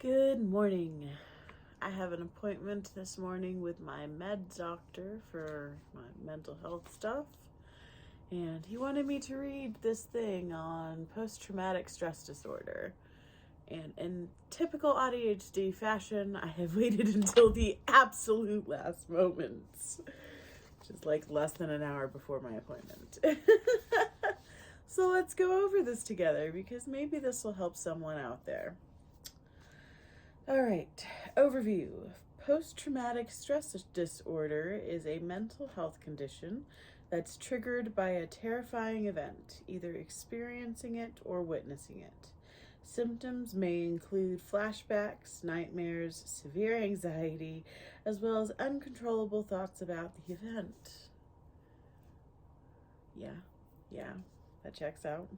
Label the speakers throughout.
Speaker 1: Good morning. I have an appointment this morning with my med doctor for my mental health stuff, and he wanted me to read this thing on post-traumatic stress disorder. And in typical ADHD fashion, I have waited until the absolute last moments, which is like less than an hour before my appointment. So let's go over this together because maybe this will help someone out there. All right, overview. Post-traumatic stress disorder is a mental health condition that's triggered by a terrifying event, either experiencing it or witnessing it. Symptoms may include flashbacks, nightmares, severe anxiety, as well as uncontrollable thoughts about the event. Yeah, that checks out.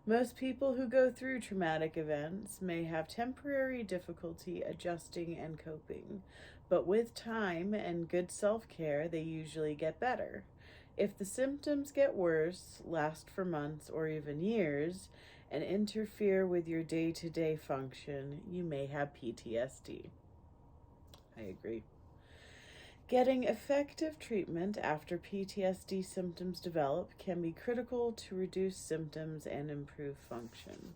Speaker 1: Most people who go through traumatic events may have temporary difficulty adjusting and coping, but with time and good self-care, they usually get better. If the symptoms get worse, last for months or even years, and interfere with your day-to-day function, you may have PTSD. I agree. Getting effective treatment after PTSD symptoms develop can be critical to reduce symptoms and improve function.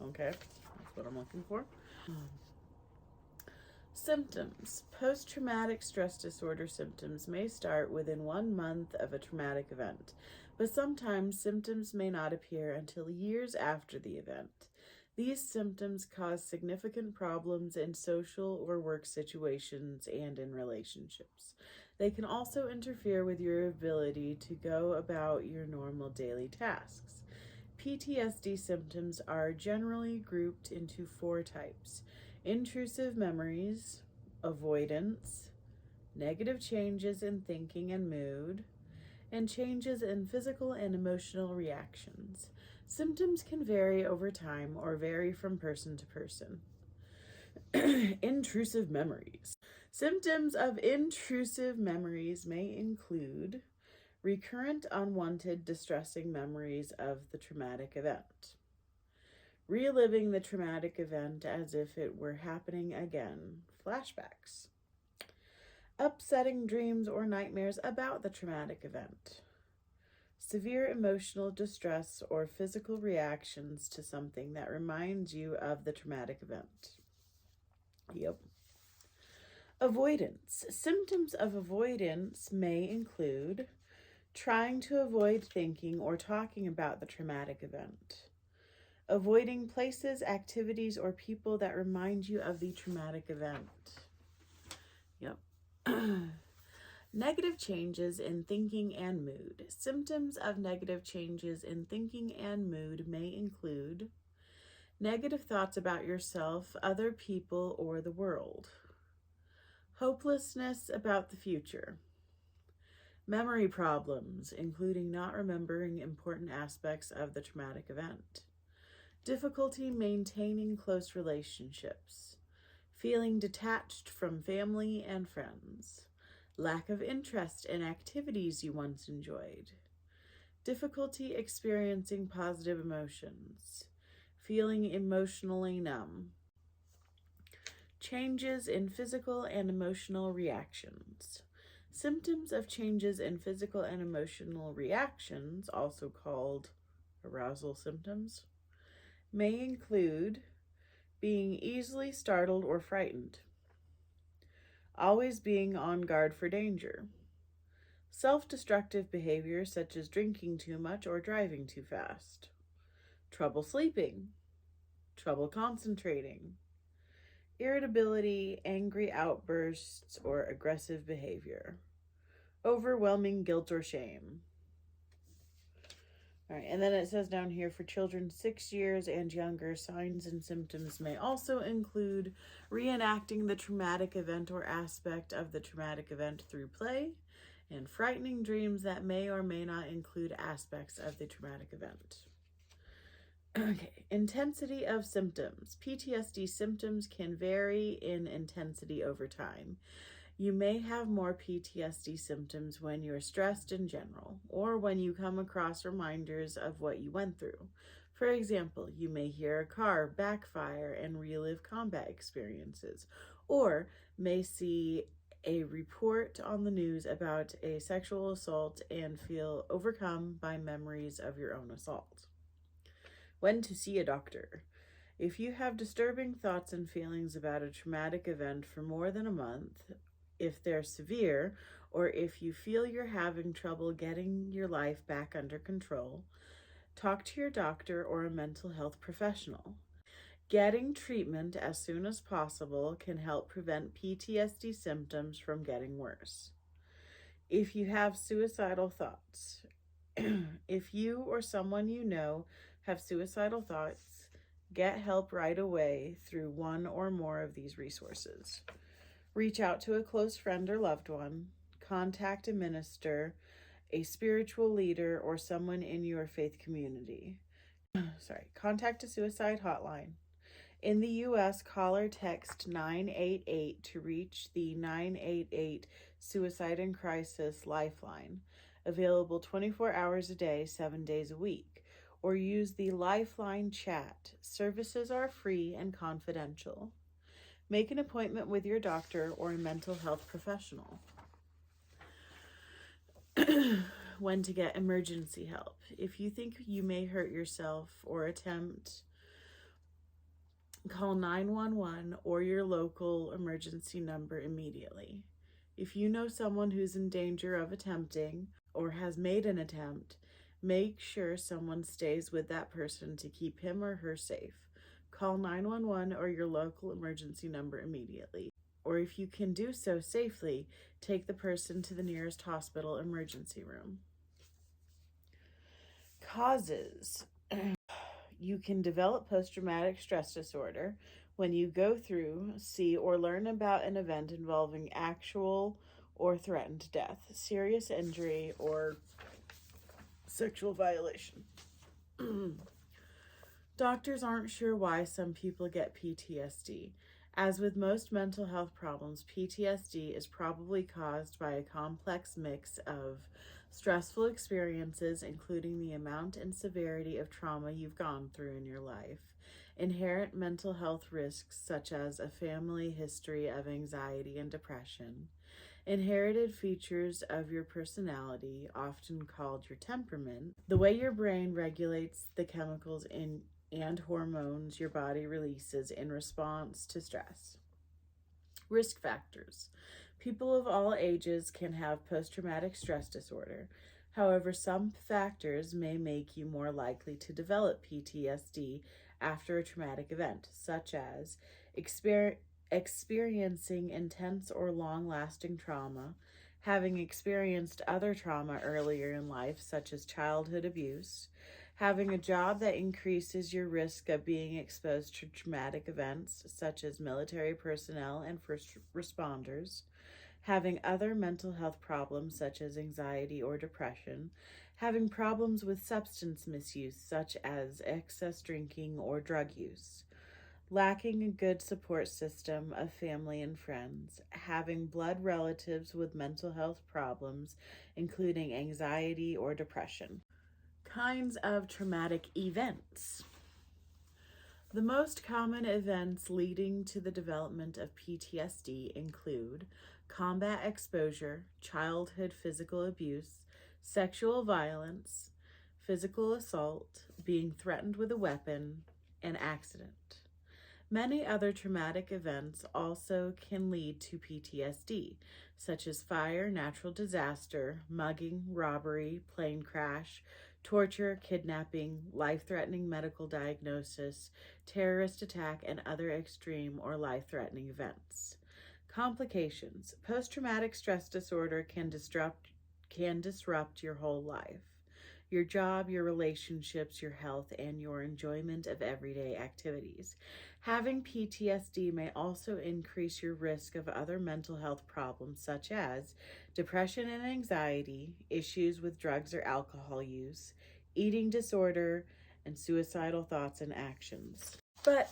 Speaker 1: Okay, that's what I'm looking for. Symptoms. Post-traumatic stress disorder symptoms may start within 1 month of a traumatic event, but sometimes symptoms may not appear until years after the event. These symptoms cause significant problems in social or work situations and in relationships. They can also interfere with your ability to go about your normal daily tasks. PTSD symptoms are generally grouped into 4 types: intrusive memories, avoidance, negative changes in thinking and mood, and changes in physical and emotional reactions. Symptoms can vary over time or vary from person to person. Intrusive memories. Symptoms of intrusive memories may include recurrent, unwanted, distressing memories of the traumatic event, reliving the traumatic event as if it were happening again, flashbacks, upsetting dreams or nightmares about the traumatic event, severe emotional distress or physical reactions to something that reminds you of the traumatic event. Yep. Avoidance. Symptoms of avoidance may include trying to avoid thinking or talking about the traumatic event, avoiding places, activities, or people that remind you of the traumatic event. Yep. Negative changes in thinking and mood. Symptoms of negative changes in thinking and mood may include negative thoughts about yourself, other people, or the world, hopelessness about the future, memory problems, including not remembering important aspects of the traumatic event, difficulty maintaining close relationships, feeling detached from family and friends, lack of interest in activities you once enjoyed, difficulty experiencing positive emotions, feeling emotionally numb, changes in physical and emotional reactions. Symptoms of changes in physical and emotional reactions, also called arousal symptoms, may include being easily startled or frightened, always being on guard for danger, self-destructive behavior such as drinking too much or driving too fast, trouble sleeping, trouble concentrating, irritability, angry outbursts, or aggressive behavior, overwhelming guilt or shame. All right, and then it says down here for children 6 years and younger, signs and symptoms may also include reenacting the traumatic event or aspect of the traumatic event through play, and frightening dreams that may or may not include aspects of the traumatic event. Okay, intensity of symptoms. PTSD symptoms can vary in intensity over time. You may have more PTSD symptoms when you're stressed in general, or when you come across reminders of what you went through. For example, you may hear a car backfire and relive combat experiences, or may see a report on the news about a sexual assault and feel overcome by memories of your own assault. When to see a doctor. If you have disturbing thoughts and feelings about a traumatic event for more than a month, if they're severe, or if you feel you're having trouble getting your life back under control, talk to your doctor or a mental health professional. Getting treatment as soon as possible can help prevent PTSD symptoms from getting worse. If you have suicidal thoughts, if you or someone you know have suicidal thoughts, get help right away through one or more of these resources. Reach out to a close friend or loved one. Contact a minister, a spiritual leader, or someone in your faith community. Contact a suicide hotline. In the U.S., call or text 988 to reach the 988 Suicide and Crisis Lifeline, available 24 hours a day, 7 days a week, or use the Lifeline chat. Services are free and confidential. Make an appointment with your doctor or a mental health professional. When to get emergency help. If you think you may hurt yourself or attempt, call 911 or your local emergency number immediately. If you know someone who's in danger of attempting or has made an attempt, make sure someone stays with that person to keep him or her safe. Call 911 or your local emergency number immediately. Or if you can do so safely, take the person to the nearest hospital emergency room. Causes. You can develop post-traumatic stress disorder when you go through, see, or learn about an event involving actual or threatened death, serious injury, or sexual violation. Doctors aren't sure why some people get PTSD. As with most mental health problems, PTSD is probably caused by a complex mix of stressful experiences, including the amount and severity of trauma you've gone through in your life, inherent mental health risks such as a family history of anxiety and depression, inherited features of your personality, often called your temperament, the way your brain regulates the chemicals and hormones your body releases in response to stress. Risk factors. People of all ages can have post-traumatic stress disorder. However, some factors may make you more likely to develop PTSD after a traumatic event, such as experiencing intense or long-lasting trauma, having experienced other trauma earlier in life, such as childhood abuse, having a job that increases your risk of being exposed to traumatic events, such as military personnel and first responders, having other mental health problems, such as anxiety or depression, having problems with substance misuse, such as excess drinking or drug use, lacking a good support system of family and friends, having blood relatives with mental health problems, including anxiety or depression. Kinds of traumatic events. The most common events leading to the development of PTSD include combat exposure, childhood physical abuse, sexual violence, physical assault, being threatened with a weapon, an accident. Many other traumatic events also can lead to PTSD, such as fire, natural disaster, mugging, robbery, plane crash, torture, kidnapping, life-threatening medical diagnosis, terrorist attack, and other extreme or life-threatening events. Complications. Post-traumatic stress disorder can disrupt your whole life, your job, your relationships, your health, and your enjoyment of everyday activities. Having PTSD may also increase your risk of other mental health problems such as depression and anxiety, issues with drugs or alcohol use, eating disorder, and suicidal thoughts and actions. But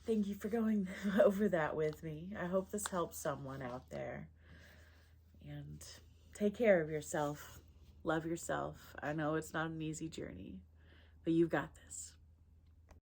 Speaker 1: thank you for going over that with me. I hope this helps someone out there. And take care of yourself. Love yourself. I know it's not an easy journey, but you've got this.